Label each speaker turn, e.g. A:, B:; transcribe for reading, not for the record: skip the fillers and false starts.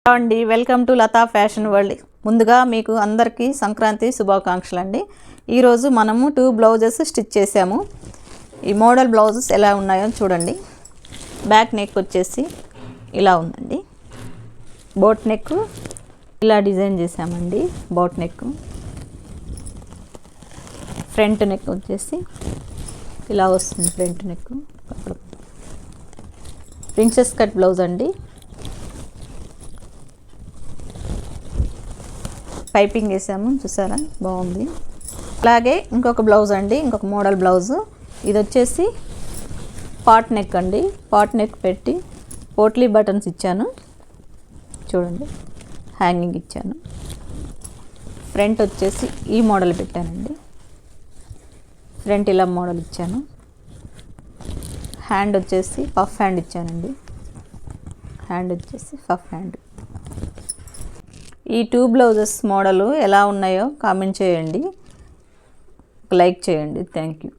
A: అండి welcome to Lata fashion world. ముందుగా మీకు అందరికీ సంక్రాంతి శుభాకాంక్షలు అండి. ఈరోజు మనము 2 బ్లౌజెస్ స్టిచ్ చేసాము. ఈ మోడల్ బ్లౌజెస్ ఎలా ఉన్నాయో చూడండి. బ్యాక్ నెక్ వచ్చేసి ఇలా ఉందండి. బోట్ నెక్ ఇలా డిజైన్ చేసామండి. బోట్ నెక్, ఫ్రంట్ నెక్ వచ్చేసి ఇలా వస్తుంది. Front neck princess cut blouse అండి. పైపింగ్ వేసాము, చూసారా బాగుంది. అలాగే ఇంకొక బ్లౌజ్ అండి, ఇంకొక మోడల్ బ్లౌజు. ఇది వచ్చేసి పాట్ నెక్ అండి. పాట్ నెక్ పెట్టి పోట్లీ బటన్స్ ఇచ్చాను చూడండి, హ్యాంగింగ్ ఇచ్చాను. ఫ్రంట్ వచ్చేసి ఈ మోడల్ పెట్టానండి. ఫ్రంట్ ఇలా మోడల్ ఇచ్చాను. హ్యాండ్ వచ్చేసి పఫ్ హ్యాండ్ ఇచ్చానండి. హ్యాండ్ వచ్చేసి పఫ్ హ్యాండ్. ఈ 2 బ్లౌజెస్ మోడలు ఎలా ఉన్నాయో కామెంట్ చేయండి, లైక్ చేయండి. Thank you.